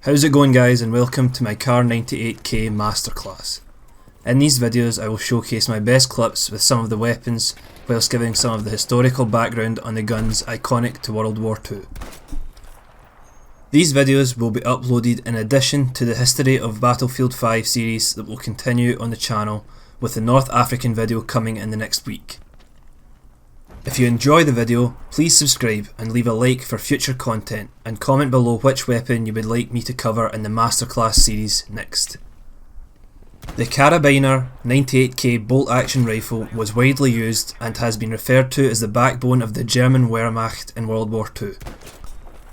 How's it going, guys, and welcome to my Kar 98K Masterclass. In these videos I will showcase my best clips with some of the weapons, whilst giving some of the historical background on the guns iconic to World War II. These videos will be uploaded in addition to the History of BattlefieldV series that will continue on the channel, with the North African video coming in the next week. If you enjoy the video, please subscribe and leave a like for future content, and comment below which weapon you would like me to cover in the Masterclass series next. The Karabiner 98K bolt action rifle was widely used and has been referred to as the backbone of the German Wehrmacht in World War II.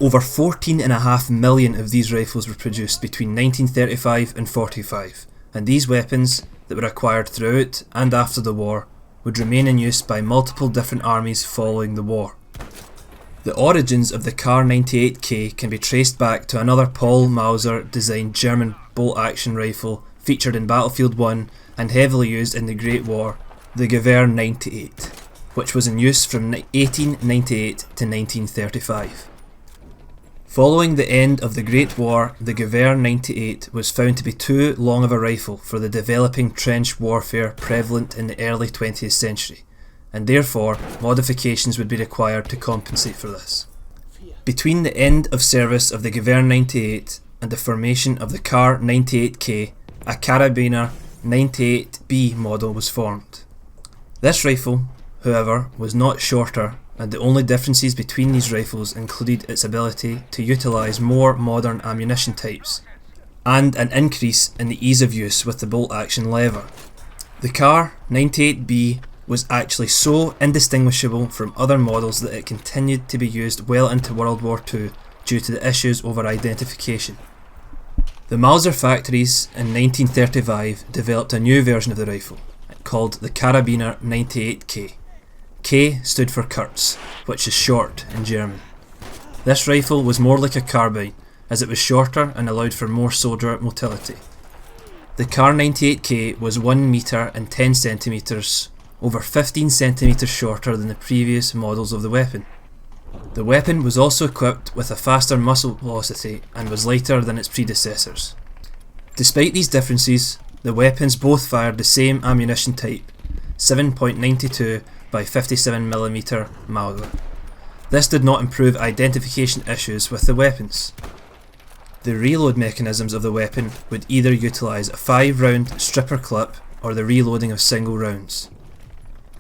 Over 14.5 million of these rifles were produced between 1935 and 45, and these weapons, that were acquired throughout and after the war, would remain in use by multiple different armies following the war. The origins of the Kar 98K can be traced back to another Paul Mauser designed German bolt action rifle featured in Battlefield 1 and heavily used in the Great War, the Gewehr 98, which was in use from 1898 to 1935. Following the end of the Great War, the Gewehr 98 was found to be too long of a rifle for the developing trench warfare prevalent in the early 20th century, and therefore modifications would be required to compensate for this. Between the end of service of the Gewehr 98 and the formation of the Kar 98K, a Karabiner 98B model was formed. This rifle, however, was not shorter, and the only differences between these rifles included its ability to utilise more modern ammunition types, and an increase in the ease of use with the bolt action lever. The Kar 98B was actually so indistinguishable from other models that it continued to be used well into World War II due to the issues over identification. The Mauser factories in 1935 developed a new version of the rifle, called the Karabiner 98K. K stood for Kurz, which is short in German. This rifle was more like a carbine, as it was shorter and allowed for more soldier motility. The Kar 98K was 1 metre and 10 centimetres, over 15 centimetres shorter than the previous models of the weapon. The weapon was also equipped with a faster muzzle velocity and was lighter than its predecessors. Despite these differences, the weapons both fired the same ammunition type, 7.92 by 57mm Mauser. This did not improve identification issues with the weapons. The reload mechanisms of the weapon would either utilise a 5-round stripper clip or the reloading of single rounds.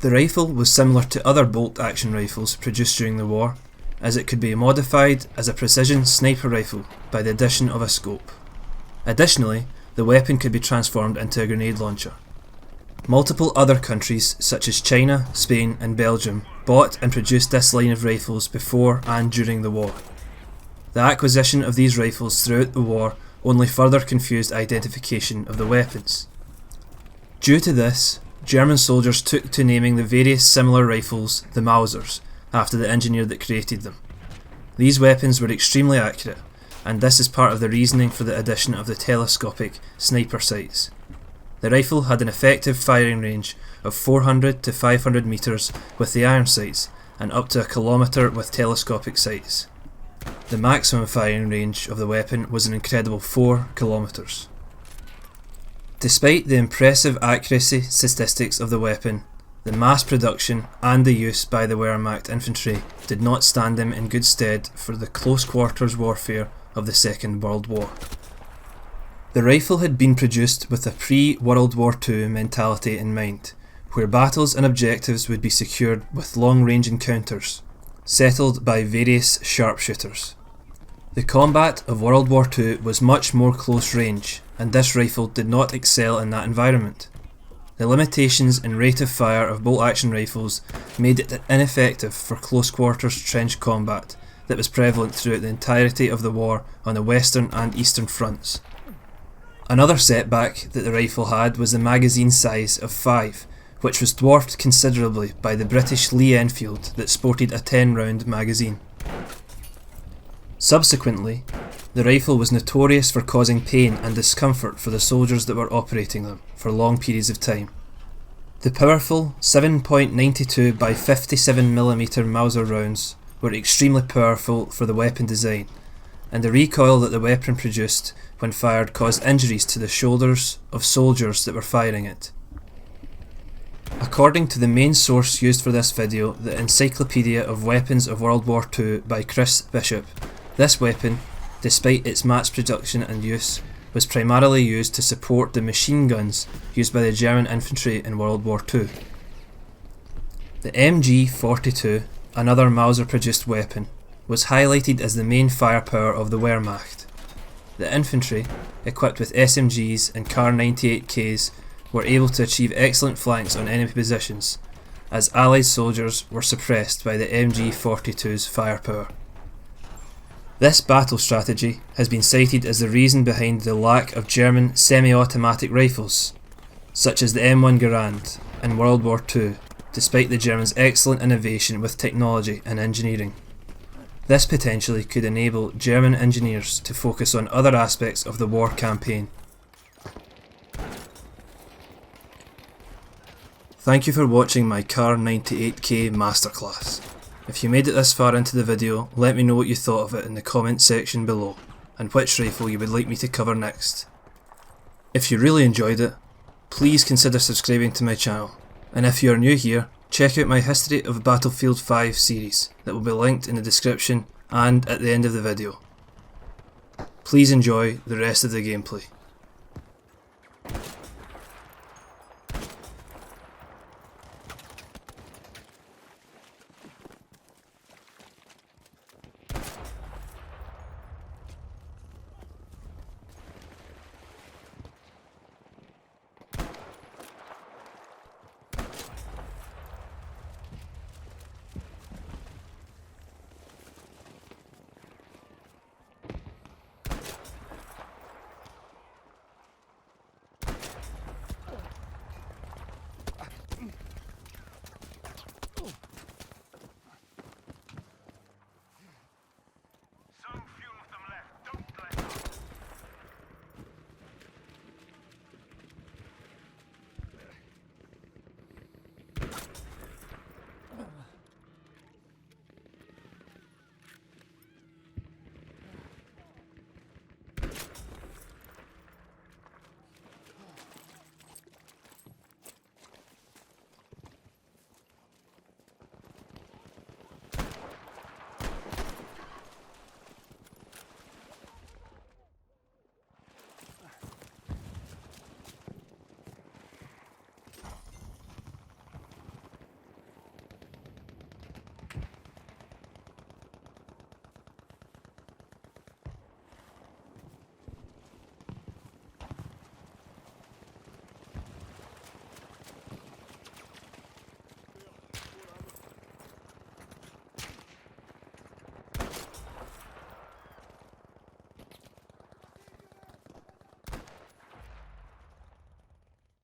The rifle was similar to other bolt action rifles produced during the war, as it could be modified as a precision sniper rifle by the addition of a scope. Additionally, the weapon could be transformed into a grenade launcher. Multiple other countries such as China, Spain and Belgium bought and produced this line of rifles before and during the war. The acquisition of these rifles throughout the war only further confused identification of the weapons. Due to this, German soldiers took to naming the various similar rifles the Mausers, after the engineer that created them. These weapons were extremely accurate, and this is part of the reasoning for the addition of the telescopic sniper sights. The rifle had an effective firing range of 400 to 500 metres with the iron sights, and up to 1 kilometre with telescopic sights. The maximum firing range of the weapon was an incredible 4 kilometres. Despite the impressive accuracy statistics of the weapon, the mass production and the use by the Wehrmacht infantry did not stand them in good stead for the close quarters warfare of the Second World War. The rifle had been produced with a pre-World War II mentality in mind, where battles and objectives would be secured with long-range encounters, settled by various sharpshooters. The combat of World War II was much more close range, and this rifle did not excel in that environment. The limitations in rate of fire of bolt-action rifles made it ineffective for close-quarters trench combat that was prevalent throughout the entirety of the war on the western and eastern fronts. Another setback that the rifle had was the magazine size of 5, which was dwarfed considerably by the British Lee Enfield that sported a 10-round magazine. Subsequently, the rifle was notorious for causing pain and discomfort for the soldiers that were operating them for long periods of time. The powerful 7.92 by 57mm Mauser rounds were extremely powerful for the weapon design, and the recoil that the weapon produced when fired caused injuries to the shoulders of soldiers that were firing it. According to the main source used for this video, the Encyclopedia of Weapons of World War II by Chris Bishop, this weapon, despite its mass production and use, was primarily used to support the machine guns used by the German infantry in World War II. The MG-42, another Mauser-produced weapon, was highlighted as the main firepower of the Wehrmacht. The infantry, equipped with SMGs and Kar 98Ks, were able to achieve excellent flanks on enemy positions, as Allied soldiers were suppressed by the MG-42's firepower. This battle strategy has been cited as the reason behind the lack of German semi-automatic rifles, such as the M1 Garand in World War II, despite the Germans' excellent innovation with technology and engineering. This potentially could enable German engineers to focus on other aspects of the war campaign. Thank you for watching my Kar 98K Masterclass. If you made it this far into the video, let me know what you thought of it in the comments section below, and which rifle you would like me to cover next. If you really enjoyed it, please consider subscribing to my channel, and if you are new here, check out my History of Battlefield 5 series that will be linked in the description and at the end of the video. Please enjoy the rest of the gameplay.